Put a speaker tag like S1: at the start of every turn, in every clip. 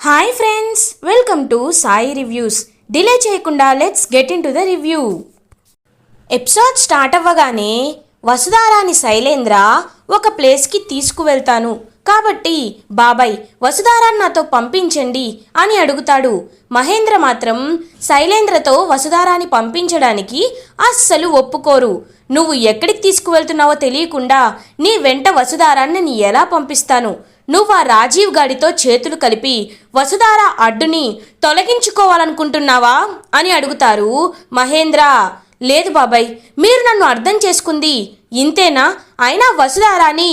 S1: Hi friends, welcome to Sai reviews. Delay చేయకుండా let's get into the review. Episode start అవ్వగానే వసుధారాని శైలేంద్ర ఒక ప్లేస్కి తీసుకువెళ్తాను కాబట్టి బాబాయ్ వసుధారాన్ని నాతో పంపించండి అని అడుగుతాడు. మహేంద్ర మాత్రం శైలేంద్రతో వసుధారాని పంపించడానికి అస్సలు ఒప్పుకోరు. నువ్వు ఎక్కడికి తీసుకువెళ్తున్నావో తెలియకుండా నీ వెంట వసుధారాన్ని నేను ఎలా పంపిస్తాను? నువ్వు ఆ రాజీవ్ గాడితో చేతులు కలిపి వసుధార అడ్డుని తొలగించుకోవాలనుకుంటున్నావా అని అడుగుతారు మహేంద్ర. లేదు బాబాయ్, మీరు నన్ను అర్థం చేసుకుంది ఇంతేనా? అయినా వసుధారాని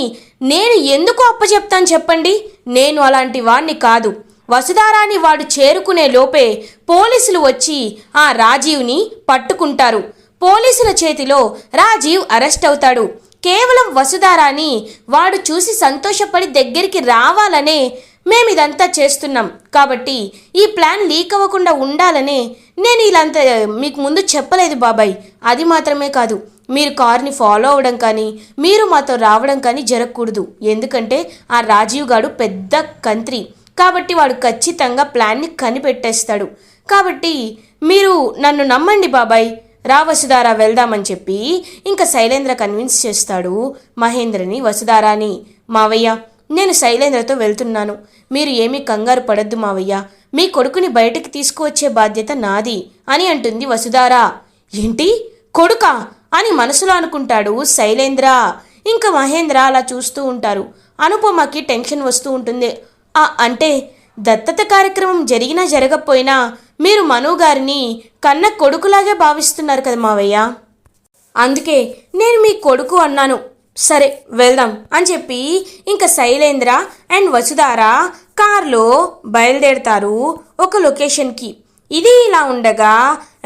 S1: నేను ఎందుకు అప్పచెప్తాను చెప్పండి? నేను అలాంటి వాణ్ణి కాదు. వసుధారాని వాడు చేరుకునే లోపే పోలీసులు వచ్చి ఆ రాజీవ్ని పట్టుకుంటారు. పోలీసుల చేతిలో రాజీవ్ అరెస్ట్ అవుతాడు. కేవలం వసుధారాని వాడు చూసి సంతోషపడి దగ్గరికి రావాలనే మేమిదంతా చేస్తున్నాం. కాబట్టి ఈ ప్లాన్ లీక్ అవ్వకుండా ఉండాలనే నేను ఇలాంతా మీకు ముందు చెప్పలేదు బాబాయ్. అది మాత్రమే కాదు, మీరు కార్ని ఫాలో అవ్వడం కానీ మీరు మాతో రావడం కానీ జరగకూడదు. ఎందుకంటే ఆ రాజీవ్ గాడు పెద్ద కంత్రి కాబట్టి వాడు ఖచ్చితంగా ప్లాన్ని కనిపెట్టేస్తాడు. కాబట్టి మీరు నన్ను నమ్మండి బాబాయ్, రా వసుధార వెళ్దామని చెప్పి ఇంకా శైలేంద్ర కన్విన్స్ చేస్తాడు మహేంద్రని, వసుధారాని. మావయ్య, నేను శైలేంద్రతో వెళ్తున్నాను, మీరు ఏమీ కంగారు పడద్దు మావయ్య, మీ కొడుకుని బయటికి తీసుకువచ్చే బాధ్యత నాది అని అంటుంది వసుధార. ఏంటి కొడుకా అని మనసులో అనుకుంటాడు శైలేంద్ర. ఇంకా మహేంద్ర అలా చూస్తూ ఉంటారు. అనుపమకి టెన్షన్ వస్తూ ఉంటుంది. అంటే దత్తత కార్యక్రమం జరిగినా జరగకపోయినా మీరు మను గారిని కన్న కొడుకులాగే భావిస్తున్నారు కదా మావయ్య, అందుకే నేను మీ కొడుకు అన్నాను. సరే వెళ్దాం అని చెప్పి ఇంకా శైలేంద్ర అండ్ వసుధార కార్లో బయలుదేరతారు ఒక లొకేషన్కి. ఇది ఇలా ఉండగా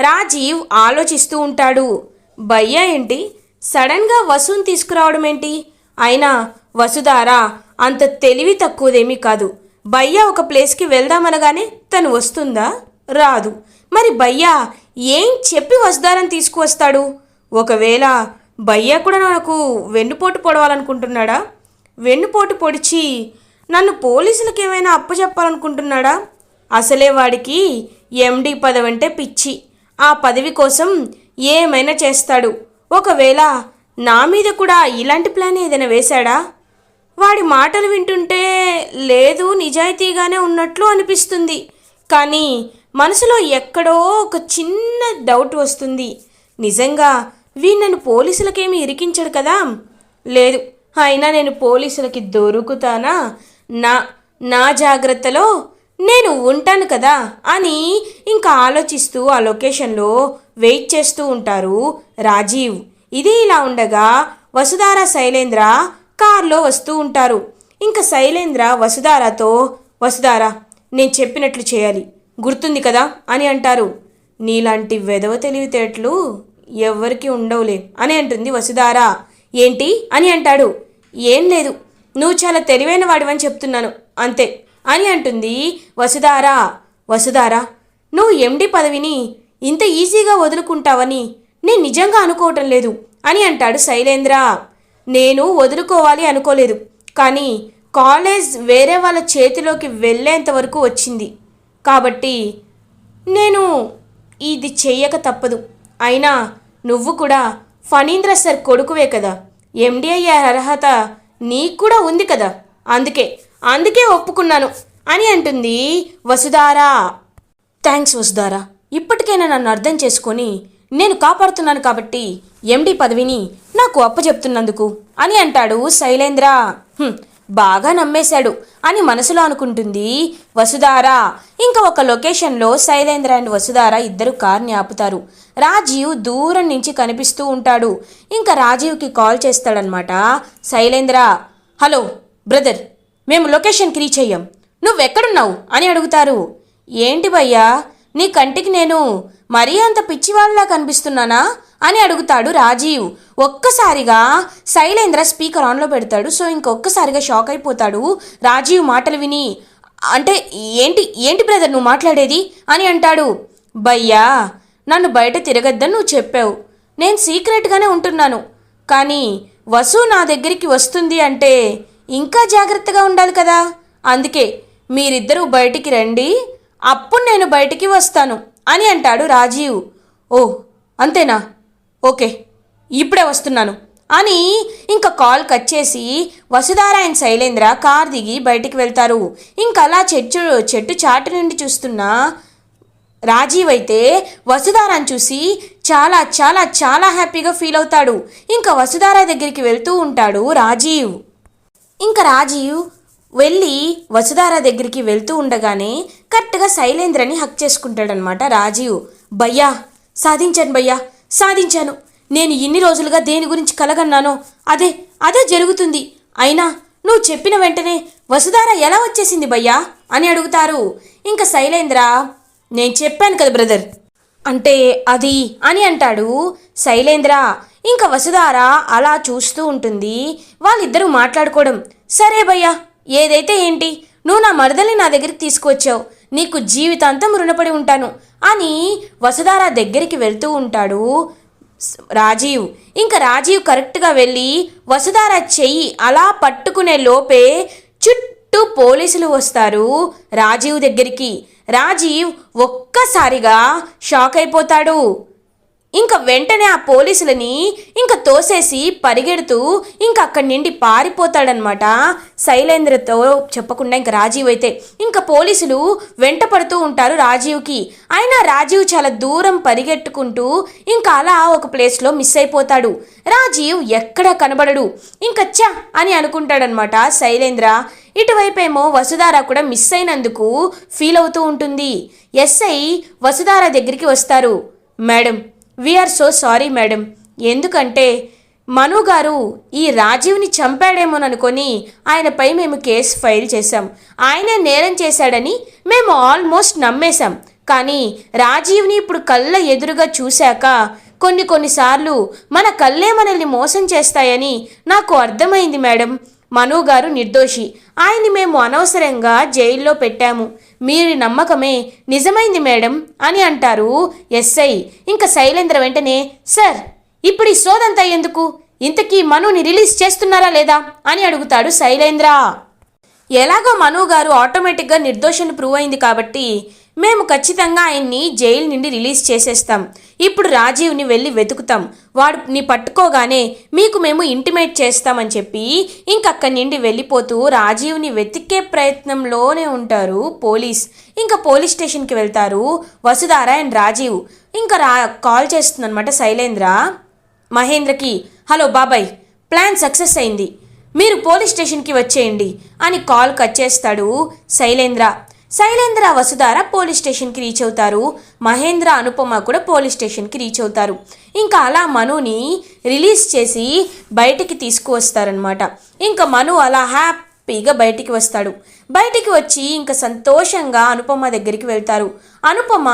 S1: రాజీవ్ ఆలోచిస్తూ ఉంటాడు. భయ్యా ఏంటి సడన్గా వసుని తీసుకురావడం ఏంటి? అయినా వసుధార అంత తెలివి తక్కువదేమీ కాదు. భయ్యా ఒక ప్లేస్కి వెళ్దామనగానే తను వస్తుందా? రాదు. మరి భయ్యా ఏం చెప్పి వసుధారని తీసుకువస్తాడు? ఒకవేళ భయ్యా కూడా నాకు వెన్నుపోటు పొడవాలనుకుంటున్నాడా? వెన్నుపోటు పొడిచి నన్ను పోలీసులకు ఏమైనా అప్పచెప్పాలనుకుంటున్నాడా? అసలే వాడికి ఎండి పదవి అంటే పిచ్చి. ఆ పదవి కోసం ఏమైనా చేస్తాడు. ఒకవేళ నా మీద కూడా ఇలాంటి ప్లాన్ ఏదైనా వేశాడా? వాడి మాటలు వింటుంటే లేదు, నిజాయితీగానే ఉన్నట్లు అనిపిస్తుంది. కానీ మనసులో ఎక్కడో ఒక చిన్న డౌట్ వస్తుంది. నిజంగా నన్ను పోలీసులకేమీ ఇరికించడు కదా? లేదు, అయినా నేను పోలీసులకి దొరుకుతానా? నా జాగ్రత్తలో నేను ఉంటాను కదా అని ఇంకా ఆలోచిస్తూ ఆ లొకేషన్లో వెయిట్ చేస్తూ ఉంటారు రాజీవ్. ఇది ఇలా ఉండగా వసుధార శైలేంద్ర కార్లో వస్తూ ఉంటారు. ఇంకా శైలేంద్ర వసుధారతో, వసుధార నేను చెప్పినట్లు చేయాలి, గుర్తుంది కదా అని అంటారు. నీలాంటి వెధవ తెలివితేటలు ఎవ్వరికి ఉండవులే అని అంటుంది వసుధార. ఏంటి అని అంటాడు. ఏం లేదు, నువ్వు చాలా తెలివైన వాడివని చెప్తున్నాను అంతే అని అంటుంది వసుధార. వసుధార, నువ్వు ఎండి పదవిని ఇంత ఈజీగా వదులుకుంటావని నేను నిజంగా అనుకోవటం లేదు అని అంటాడు శైలేంద్ర. నేను వదులుకోవాలి అనుకోలేదు, కానీ కాలేజ్ వేరే వాళ్ళ చేతిలోకి వెళ్ళేంత వరకు వచ్చింది కాబట్టి నేను ఇది చెయ్యక తప్పదు. అయినా నువ్వు కూడా ఫణీంద్ర సార్ కొడుకువే కదా, ఎండి అయ్యే అర్హత నీకు కూడా ఉంది కదా, అందుకే ఒప్పుకున్నాను అని అంటుంది వసుధార. థ్యాంక్స్ వసుధార, ఇప్పటికైనా నన్ను అర్థం చేసుకొని నేను కాపాడుతున్నాను కాబట్టి ఎండి పదవిని నాకు అప్పచెప్తున్నందుకు అని అంటాడు శైలేంద్ర. బాగా నమ్మేశాడు అని మనసులో అనుకుంటుంది వసుధార. ఇంకా ఒక లొకేషన్లో శైలేంద్ర అండ్ వసుధార ఇద్దరు కార్ని ఆపుతారు. రాజీవ్ దూరం నుంచి కనిపిస్తూ ఉంటాడు. ఇంకా రాజీవ్కి కాల్ చేస్తాడనమాట శైలేంద్ర. హలో బ్రదర్, మేము లొకేషన్కి రీచ్ అయ్యాం, నువ్వెక్కడున్నావు అని అడుగుతారు. ఏంటి భయ్యా, నీ కంటికి నేను మరీ అంత పిచ్చివాళ్ళలా కనిపిస్తున్నానా అని అడుగుతాడు రాజీవ్. ఒక్కసారిగా శైలేంద్ర స్పీకర్ ఆన్లో పెడతాడు. సో ఇంకొక్కసారిగా షాక్ అయిపోతాడు రాజీవ్ మాటలు విని. అంటే ఏంటి బ్రదర్ నువ్వు మాట్లాడేది అని అంటాడు. భయ్యా, నన్ను బయట తిరగద్దని నువ్వు చెప్పావు, నేను సీక్రెట్గానే ఉంటున్నాను. కానీ వసు నా దగ్గరికి వస్తుంది అంటే ఇంకా జాగ్రత్తగా ఉండాలి కదా, అందుకే మీరిద్దరూ బయటికి రండి, అప్పుడు నేను బయటికి వస్తాను అని అంటాడు రాజీవ్. ఓ అంతేనా, ఓకే ఇప్పుడే వస్తున్నాను అని ఇంకా కాల్ కట్ చేసి వసుధార అండ్ శైలేంద్ర కార్ దిగి బయటికి వెళ్తారు. ఇంకా అలా చెట్టు చాటు నుండి చూస్తున్న రాజీవ్ అయితే వసుధారాని చూసి చాలా చాలా చాలా హ్యాపీగా ఫీల్ అవుతాడు. ఇంకా వసుధార దగ్గరికి వెళ్తూ ఉంటాడు రాజీవ్. ఇంకా రాజీవ్ వెళ్ళి వసుధార దగ్గరికి వెళ్తూ ఉండగానే కరెక్ట్గా శైలేంద్రని హక్ చేసుకుంటాడనమాట రాజీవ్. భయ్యా సాధించాను, భయ్యా సాధించాను. నేను ఇన్ని రోజులుగా దేని గురించి కలగన్నానో అదే అదే జరుగుతుంది. అయినా నువ్వు చెప్పిన వెంటనే వసుధార ఎలా వచ్చేసింది భయ్యా అని అడుగుతారు. ఇంకా శైలేంద్ర, నేను చెప్పాను కదా బ్రదర్, అంటే అది అని అంటాడు శైలేంద్ర. ఇంకా వసుధార అలా చూస్తూ ఉంటుంది, వాళ్ళిద్దరూ మాట్లాడుకోవడం. సరే భయ్యా, ఏదైతే ఏంటి, నువ్వు నా మరదల్ని నా దగ్గరికి తీసుకువచ్చావు, నీకు జీవితాంతం రుణపడి ఉంటాను అని వసుధార దగ్గరికి వెళ్తూ ఉంటాడు రాజీవ్. ఇంకా రాజీవ్ కరెక్ట్గా వెళ్ళి వసుధార చెయ్యి అలా పట్టుకునే లోపే చుట్టూ పోలీసులు వస్తారు రాజీవ్ దగ్గరికి. రాజీవ్ ఒక్కసారిగా షాక్ అయిపోతాడు. ఇంకా వెంటనే ఆ పోలీసులని ఇంకా తోసేసి పరిగెడుతూ ఇంకా అక్కడి నుండి పారిపోతాడనమాట శైలేంద్రతో చెప్పకుండా. ఇంకా రాజీవ్ అయితే ఇంకా పోలీసులు వెంట పడుతూ ఉంటారు రాజీవ్కి. అయినా రాజీవ్ చాలా దూరం పరిగెట్టుకుంటూ ఇంకా అలా ఒక ప్లేస్లో మిస్ అయిపోతాడు. రాజీవ్ ఎక్కడా కనబడడు. ఇంకా చ్చా అని అనుకుంటాడనమాట శైలేంద్ర. ఇటువైపేమో వసుధార కూడా మిస్ అయినందుకు ఫీల్ అవుతూ ఉంటుంది. ఎస్ఐ వసుధార దగ్గరికి వస్తారు. Madam, we're so sorry madam, ఎందుకంటే మను గారు ఈ రాజీవ్ని చంపాడేమోననుకొని ఆయనపై మేము కేసు ఫైల్ చేశాం. ఆయనే నేరం చేశాడని మేము ఆల్మోస్ట్ నమ్మేశాం. కానీ రాజీవ్ని ఇప్పుడు కళ్ళ ఎదురుగా చూశాక కొన్నిసార్లు మన కళ్ళే మనల్ని మోసం చేస్తాయని నాకు అర్థమైంది మేడం. మను గారు నిర్దోషి, ఆయన్ని మేము అనవసరంగా జైల్లో పెట్టాము. మీరు నమ్మకమే నిజమైంది మేడం అని అంటారు ఎస్ఐ. ఇంకా శైలేంద్ర వెంటనే, సార్ ఇప్పుడు ఈ సోదంతా ఎందుకు, ఇంతకీ మనుని రిలీజ్ చేస్తున్నారా లేదా అని అడుగుతాడు శైలేంద్ర. ఎలాగో మను గారు ఆటోమేటిక్గా నిర్దోషిని ప్రూవ్ అయింది కాబట్టి మేము ఖచ్చితంగా ఆయన్ని జైలు నుండి రిలీజ్ చేసేస్తాం. ఇప్పుడు రాజీవ్ని వెళ్ళి వెతుకుతాం, వాడిని పట్టుకోగానే మీకు మేము ఇంటిమేట్ చేస్తామని చెప్పి ఇంకక్కడి నుండి వెళ్ళిపోతూ రాజీవ్ని వెతికే ప్రయత్నంలోనే ఉంటారు పోలీస్. ఇంకా పోలీస్ స్టేషన్కి వెళ్తారు వసుధార అండ్ రాజీవ్. ఇంకా కాల్ చేస్తుందన్నమాట శైలేంద్ర మహేంద్రకి. హలో బాబాయ్, ప్లాన్ సక్సెస్ అయింది, మీరు పోలీస్ స్టేషన్కి వచ్చేయండి అని కాల్ కట్ చేస్తాడు శైలేంద్ర. వసుధార పోలీస్ స్టేషన్కి రీచ్ అవుతారు. మహేంద్ర, అనుపమ కూడా పోలీస్ స్టేషన్కి రీచ్ అవుతారు. ఇంకా అలా మనుని రిలీజ్ చేసి బయటికి తీసుకువస్తారనమాట. ఇంకా మను అలా హ్యాపీగా బయటికి వస్తాడు. బయటికి వచ్చి ఇంకా సంతోషంగా అనుపమ దగ్గరికి వెళ్తారు. అనుపమ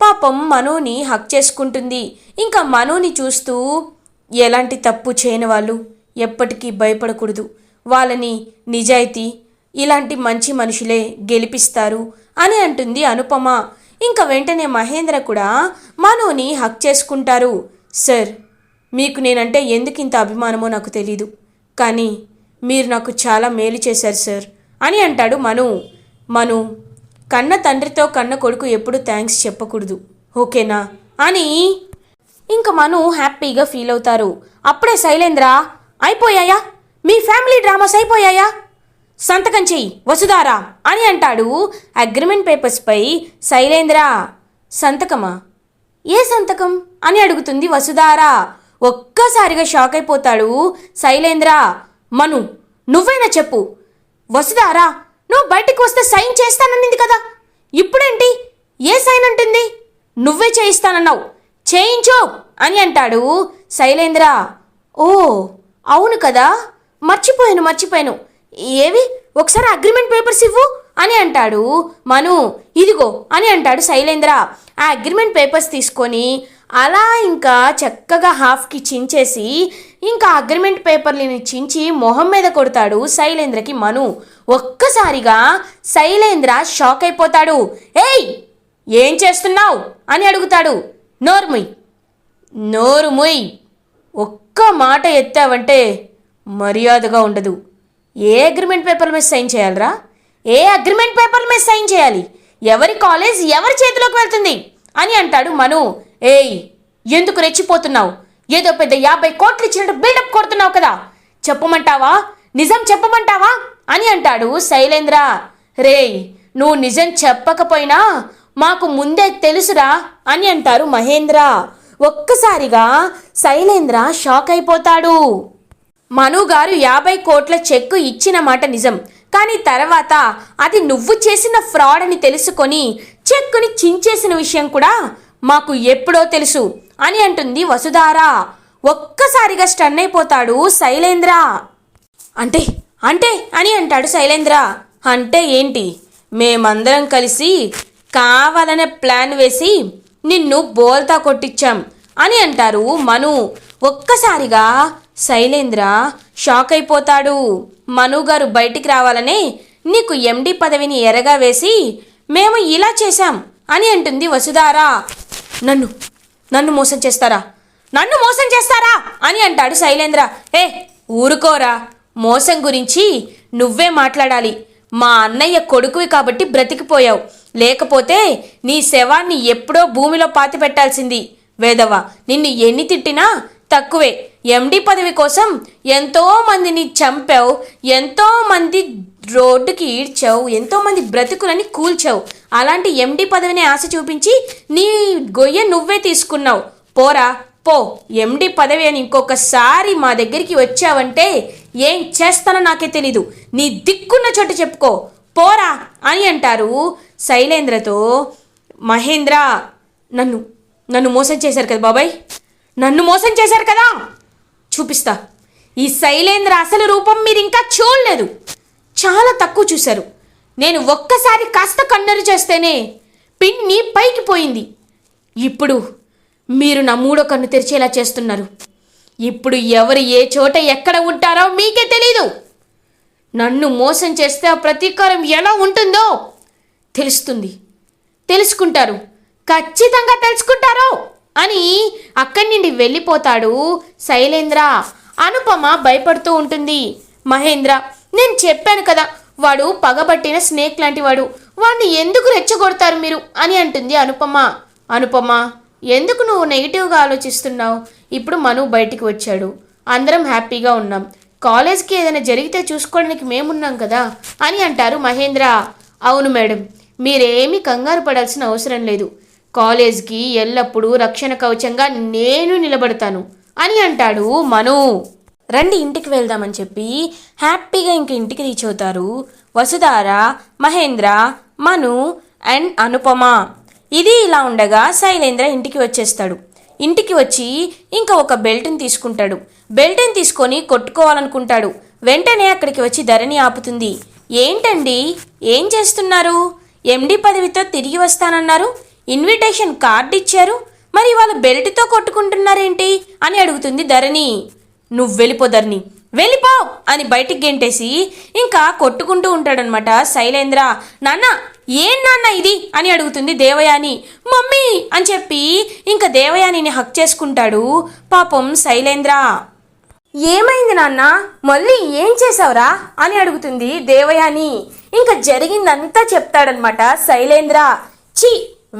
S1: పాపం మనుని హక్ చేసుకుంటుంది. ఇంకా మనుని చూస్తూ, ఎలాంటి తప్పు చేయని వాళ్ళు ఎప్పటికీ భయపడకూడదు, వాళ్ళని నిజాయితీ ఇలాంటి మంచి మనుషులే గెలిపిస్తారు అని అంటుంది అనుపమ. ఇంకా వెంటనే మహేంద్ర కూడా మనుని హక్ చేసుకుంటారు. సార్, మీకు నేనంటే ఎందుకు ఇంత అభిమానమో నాకు తెలీదు, కానీ మీరు నాకు చాలా మేలు చేశారు సార్ అని అంటాడు మను. కన్న తండ్రితో కన్న కొడుకు ఎప్పుడు థ్యాంక్స్ చెప్పకూడదు, ఓకేనా అని ఇంకా మను హ్యాపీగా ఫీల్ అవుతారు. అప్పుడే శైలేంద్ర, అయిపోయాయా మీ ఫ్యామిలీ డ్రామాస్ అయిపోయాయా, సంతకం చెయ్యి వసుధారా అని అంటాడు. అగ్రిమెంట్ పేపర్స్పై శైలేంద్ర, సంతకమా, ఏ సంతకం అని అడుగుతుంది వసుధార. ఒక్కసారిగా షాక్ అయిపోతాడు శైలేంద్ర. మను, నువ్వేనా చెప్పు, వసుధారా నువ్వు బయటికి వస్తే సైన్ చేస్తానన్నింది కదా, ఇప్పుడేంటి ఏ సైన్ అంటుంది, నువ్వే చేయిస్తానన్నావు, చేయించు అని అంటాడు శైలేంద్ర. ఓ అవును కదా, మర్చిపోయాను, ఏవి ఒకసారి అగ్రిమెంట్ పేపర్స్ ఇవ్వు అని అంటాడు మను. ఇదిగో అని అంటాడు శైలేంద్ర. ఆ అగ్రిమెంట్ పేపర్స్ తీసుకొని అలా ఇంకా చక్కగా హాఫ్కి చించేసి ఇంకా అగ్రిమెంట్ పేపర్లని చించి మొహం మీద కొడతాడు శైలేంద్రకి మను. ఒక్కసారిగా శైలేంద్ర షాక్ అయిపోతాడు. ఏయ్ ఏం చేస్తున్నావు అని అడుగుతాడు. నోరు ముయ్, ఒక్క మాట ఎత్తావంటే మర్యాదగా ఉండదు. ఏ అగ్రిమెంట్ పేపర్ మీద సైన్ చేయాలరా, ఏ అగ్రిమెంట్ పేపర్ల మీద సైన్ చేయాలి? ఎవరి కాలేజ్ ఎవరి చేతిలోకి వెళ్తుంది అని అంటాడు మను. ఏయ్, ఎందుకు రెచ్చిపోతున్నావు? ఏదో పెద్ద 50 కోట్లు ఇచ్చినట్టు బిల్డప్ కొడుతున్నావు కదా, చెప్పమంటావా? నిజం చెప్పమంటావా అని అంటాడు శైలేంద్ర. రేయ్, నువ్వు నిజం చెప్పకపోయినా మాకు ముందే తెలుసురా అని అంటారు మహేంద్ర. ఒక్కసారిగా శైలేంద్ర షాక్ అయిపోతాడు. మనుగారు 50 కోట్ల చెక్కు ఇచ్చిన మాట నిజం, కానీ తర్వాత అది నువ్వు చేసిన ఫ్రాడ్ అని తెలుసుకొని చెక్కుని చించేసిన విషయం కూడా మాకు ఎప్పుడో తెలుసు అని అంటుంది వసుధార. ఒక్కసారిగా స్టన్ అయిపోతాడు శైలేంద్ర. అంటే అంటే అని అంటాడు శైలేంద్ర. అంటే ఏంటి? మేమందరం కలిసి కావాలనే ప్లాన్ వేసి నిన్ను బోల్తా కొట్టించాం అని అంటారు మను. ఒక్కసారిగా శైలేంద్ర షాక్ అయిపోతాడు. మనుగారు బయటికి రావాలనే నీకు ఎండి పదవిని ఎరగా వేసి మేము ఇలా చేశాం అని అంటుంది వసుధార. నన్ను నన్ను మోసం చేస్తారా? నన్ను మోసం చేస్తారా అని అంటాడు శైలేంద్ర. ఏ ఊరుకోరా, మోసం గురించి నువ్వే మాట్లాడాలి. మా అన్నయ్య కొడుకువి కాబట్టి బ్రతికిపోయావు, లేకపోతే నీ శవాన్ని ఎప్పుడో భూమిలో పాతి పెట్టాల్సింది. వేదవా, నిన్ను ఎన్ని తిట్టినా తక్కువే. ఎండి పదవి కోసం ఎంతో మందిని చంపావు, ఎంతో మంది రోడ్డుకి ఈడ్చావు, ఎంతో మంది బ్రతుకులని కూల్చావు. అలాంటి ఎండి పదవిని ఆశ చూపించి నీ గొయ్య నువ్వే తీసుకున్నావు. పోరా పో, ఎండి పదవి అని ఇంకొకసారి మా దగ్గరికి వచ్చావంటే ఏం చేస్తానో నాకే తెలీదు. నీ దిక్కున్న చోట చెప్పుకో, పోరా అని అంటారు శైలేంద్రతో. మహేంద్ర, నన్ను నన్ను మోసం చేశారు కదా బాబాయ్, నన్ను మోసం చేశారు కదా, చూపిస్తా. ఈ శైలేంద్ర అసలు రూపం మీరు ఇంకా చూడలేదు, చాలా తక్కువ చూశారు. నేను ఒక్కసారి కాస్త కన్నెరు చేస్తేనే పిన్ని పైకి పోయింది. ఇప్పుడు మీరు నా మూడో కన్ను తెరిచేలా చేస్తున్నారు. ఇప్పుడు ఎవరు ఏ చోట ఎక్కడ ఉంటారో మీకే తెలీదు. నన్ను మోసం చేస్తే ఆ ప్రతీకారం ఎలా ఉంటుందో తెలుస్తుంది, తెలుసుకుంటారు, ఖచ్చితంగా తెలుసుకుంటారు అని అక్కడి నుండి వెళ్ళిపోతాడు శైలేంద్ర. అనుపమ భయపడుతూ ఉంటుంది. మహేంద్ర, నేను చెప్పాను కదా, వాడు పగబట్టిన స్నేక్ లాంటి వాడు, వాడిని ఎందుకు రెచ్చగొడతారు మీరు అని అంటుంది అనుపమ. అనుపమ, ఎందుకు నువ్వు నెగిటివ్గా ఆలోచిస్తున్నావు? ఇప్పుడు మను బయటికి వచ్చాడు, అందరం హ్యాపీగా ఉన్నాం, కాలేజ్కి ఏదైనా జరిగితే చూసుకోవడానికి మేమున్నాం కదా అని అంటారు మహేంద్ర. అవును మేడం, మీరేమీ కంగారు పడాల్సిన అవసరం లేదు, కాలేజ్కి ఎల్లప్పుడూ రక్షణ కవచంగా నేను నిలబడతాను అని అంటాడు మను. రండి ఇంటికి వెళ్దామని చెప్పి హ్యాపీగా ఇంక ఇంటికి రీచ్ అవుతారు వసుధార, మహేంద్ర, మను అండ్ అనుపమ. ఇది ఇలా ఉండగా శైలేంద్ర ఇంటికి వచ్చేస్తాడు. ఇంటికి వచ్చి ఇంకా ఒక బెల్ట్ని తీసుకుంటాడు. బెల్ట్ని తీసుకొని కొట్టుకోవాలనుకుంటాడు. వెంటనే అక్కడికి వచ్చి ధరణి ఆపుతుంది. ఏంటండి, ఏం చేస్తున్నారు? ఎండి పదవితో తిరిగి వస్తానన్నారు, ఇన్విటేషన్ కార్డు ఇచ్చారు, మరి వాళ్ళ బెల్ట్తో కొట్టుకుంటున్నారేంటి అని అడుగుతుంది ధరణి. నువ్వు వెళ్ళిపో ధరణి, వెళ్ళిపో అని బయటికి గెంటేసి ఇంకా కొట్టుకుంటూ ఉంటాడనమాట శైలేంద్ర. నాన్న, ఏం నాన్న ఇది అని అడుగుతుంది దేవయాని. మమ్మీ అని చెప్పి ఇంకా దేవయానిని హక్ చేసుకుంటాడు పాపం శైలేంద్ర. ఏమైంది నాన్న, మళ్ళీ ఏం చేసావురా అని అడుగుతుంది దేవయాని. ఇంకా జరిగిందంతా చెప్తాడనమాట శైలేంద్ర. చి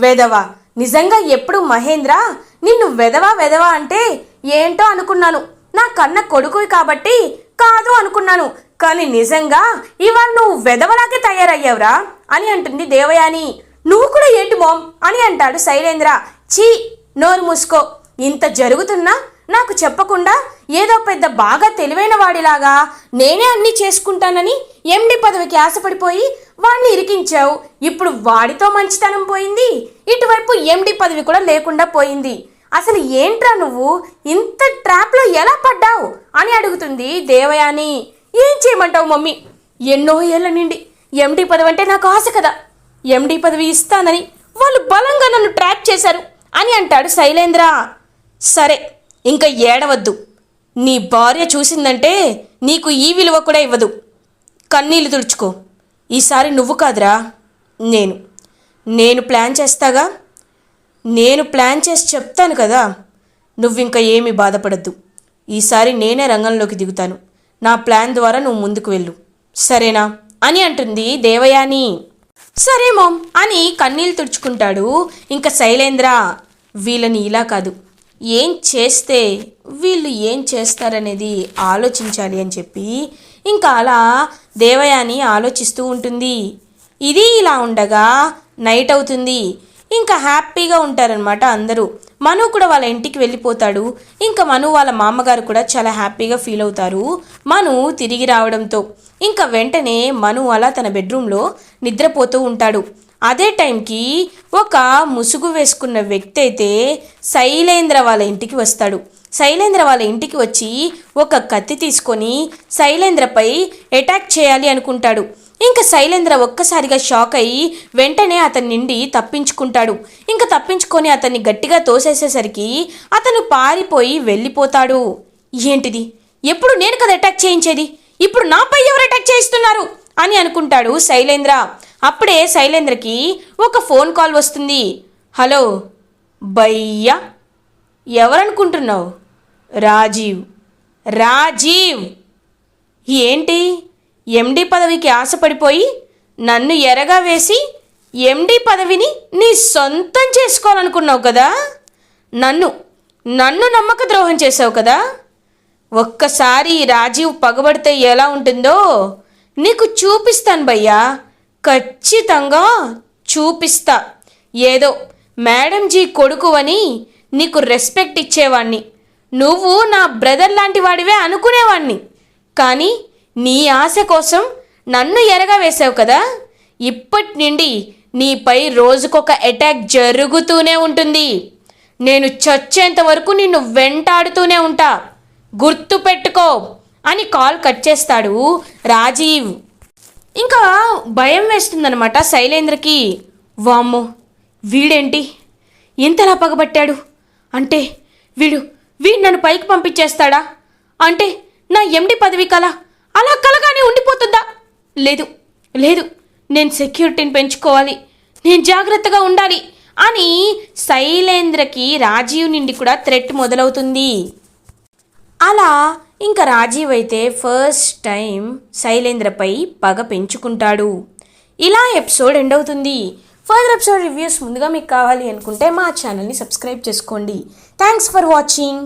S1: వెదవా, నిజంగా ఎప్పుడు మహేంద్ర నిన్ను వెదవా వెదవా అంటే ఏంటో అనుకున్నాను, నా కన్న కొడుకువి కాబట్టి కాదు అనుకున్నాను, కానీ నిజంగా ఇవాళ నువ్వు వెదవలాగే తయారయ్యావురా అని అంటుంది దేవయాని. నువ్వు కూడా ఏంటి మామ్ అని అంటాడు శైలేంద్ర. చీ, నోరు మూసుకో. ఇంత జరుగుతున్నా నాకు చెప్పకుండా ఏదో పెద్ద బాగా తెలివైన వాడిలాగా నేనే అన్నీ చేసుకుంటానని ఎండి పదవికి ఆశపడిపోయి వాడిని ఇరికించావు. ఇప్పుడు వాడితో మంచితనం పోయింది, ఇటువైపు ఎండి పదవి కూడా లేకుండా పోయింది. అసలు ఏంట్రా నువ్వు ఇంత ట్రాప్లో ఎలా పడ్డావు అని అడుగుతుంది దేవయాని. ఏం చేయమంటావు మమ్మీ, ఎన్నో ఏళ్ళ నుండి ఎండి పదవి అంటే నాకు ఆశ కదా, ఎండి పదవి ఇస్తానని వాళ్ళు బలంగా నన్ను ట్రాప్ చేశారు అని అంటాడు శైలేంద్ర. సరే, ఇంకా ఏడవద్దు, నీ భార్య చూసిందంటే నీకు ఈ విలువ కూడా ఇవ్వదు, కన్నీళ్ళు తుడుచుకో. ఈసారి నువ్వు కాదురా, నేను ప్లాన్ చేస్తాగా, నేను ప్లాన్ చేసి చెప్తాను కదా, నువ్వింక ఏమీ బాధపడద్దు. ఈసారి నేనే రంగంలోకి దిగుతాను, నా ప్లాన్ ద్వారా నువ్వు ముందుకు వెళ్ళు, సరేనా అని అంటుంది దేవయాని. సరే మామ్ అని కన్నీళ్ళు తుడుచుకుంటాడు. ఇంకా శైలేంద్ర వీళ్ళని ఇలా కాదు, ఏం చేస్తే వీళ్ళు ఏం చేస్తారనేది ఆలోచించాలి అని చెప్పి ఇంకా అలా దేవయాని ఆలోచిస్తూ ఉంటుంది. ఇది ఇలా ఉండగా నైట్ అవుతుంది. ఇంకా హ్యాపీగా ఉంటారనమాట అందరూ. మను కూడా వాళ్ళ ఇంటికి వెళ్ళిపోతాడు. ఇంకా మను వాళ్ళ మామగారు కూడా చాలా హ్యాపీగా ఫీల్ అవుతారు మను తిరిగి రావడంతో. ఇంకా వెంటనే మను అలా తన బెడ్రూమ్లో నిద్రపోతూ ఉంటాడు. అదే టైంకి ఒక ముసుగు వేసుకున్న వ్యక్తి అయితే శైలేంద్ర వాళ్ళ ఇంటికి వస్తాడు. శైలేంద్ర వాళ్ళ ఇంటికి వచ్చి ఒక కత్తి తీసుకొని శైలేంద్రపై అటాక్ చేయాలి అనుకుంటాడు. ఇంకా శైలేంద్ర ఒక్కసారిగా షాక్ అయ్యి వెంటనే అతని నుండి తప్పించుకుంటాడు. ఇంకా తప్పించుకొని అతన్ని గట్టిగా తోసేసేసరికి అతను పారిపోయి వెళ్ళిపోతాడు. ఏంటిది, ఎప్పుడు నేను కదా అటాక్ చేయించేది, ఇప్పుడు నాపై ఎవరు అటాక్ చేయిస్తున్నారు అని అనుకుంటాడు శైలేంద్ర. అప్పుడే శైలేంద్రకి ఒక ఫోన్ కాల్ వస్తుంది. హలో భయ్యా, ఎవరనుకుంటున్నావు? రాజీవ్. రాజీవ్ ఏంటి, ఎండి పదవికి ఆశపడిపోయి నన్ను ఎరగా వేసి ఎండి పదవిని నీ సొంతం చేసుకోవాలనుకున్నావు కదా? నన్ను నమ్మక ద్రోహం చేసావు కదా? ఒక్కసారి రాజీవ్ పగబడితే ఎలా ఉంటుందో నీకు చూపిస్తాను భయ్యా, ఖచ్చితంగా చూపిస్తా. ఏదో మేడం జీ కొడుకు అని నీకు రెస్పెక్ట్ ఇచ్చేవాణ్ణి, నువ్వు నా బ్రదర్ లాంటి వాడివే అనుకునేవాణ్ణి. కానీ నీ ఆశ కోసం నన్ను ఎరగా వేసావు కదా, ఇప్పటి నుండి నీపై రోజుకొక అటాక్ జరుగుతూనే ఉంటుంది. నేను చచ్చేంత వరకు నిన్ను వెంటాడుతూనే ఉంటా, గుర్తు పెట్టుకో అని కాల్ కట్ చేస్తాడు రాజీవ్. ఇంకా భయం వేస్తుందనమాట శైలేంద్రకి. వామ్మో, వీడేంటి ఇంతలా పగబట్టాడు, అంటే వీడు నన్ను పైకి పంపించేస్తాడా? అంటే నా ఎండి పదవి కల అలా కలగానే ఉండిపోతుందా? లేదు లేదు, నేను సెక్యూరిటీని పెంచుకోవాలి, నేను జాగ్రత్తగా ఉండాలి అని శైలేంద్రకి రాజీవ్ నుండి కూడా థ్రెట్ మొదలవుతుంది. అలా ఇంకా రాజీవ్ అయితే ఫస్ట్ టైం శైలేంద్రపై పగ పెంచుకుంటాడు. ఇలా ఎపిసోడ్ ఎండ్ అవుతుంది. ఫర్దర్ ఎపిసోడ్ రివ్యూస్ ముందుగా మీకు కావాలి అనుకుంటే మా ఛానల్ని సబ్స్క్రైబ్ చేసుకోండి. Thanks for watching.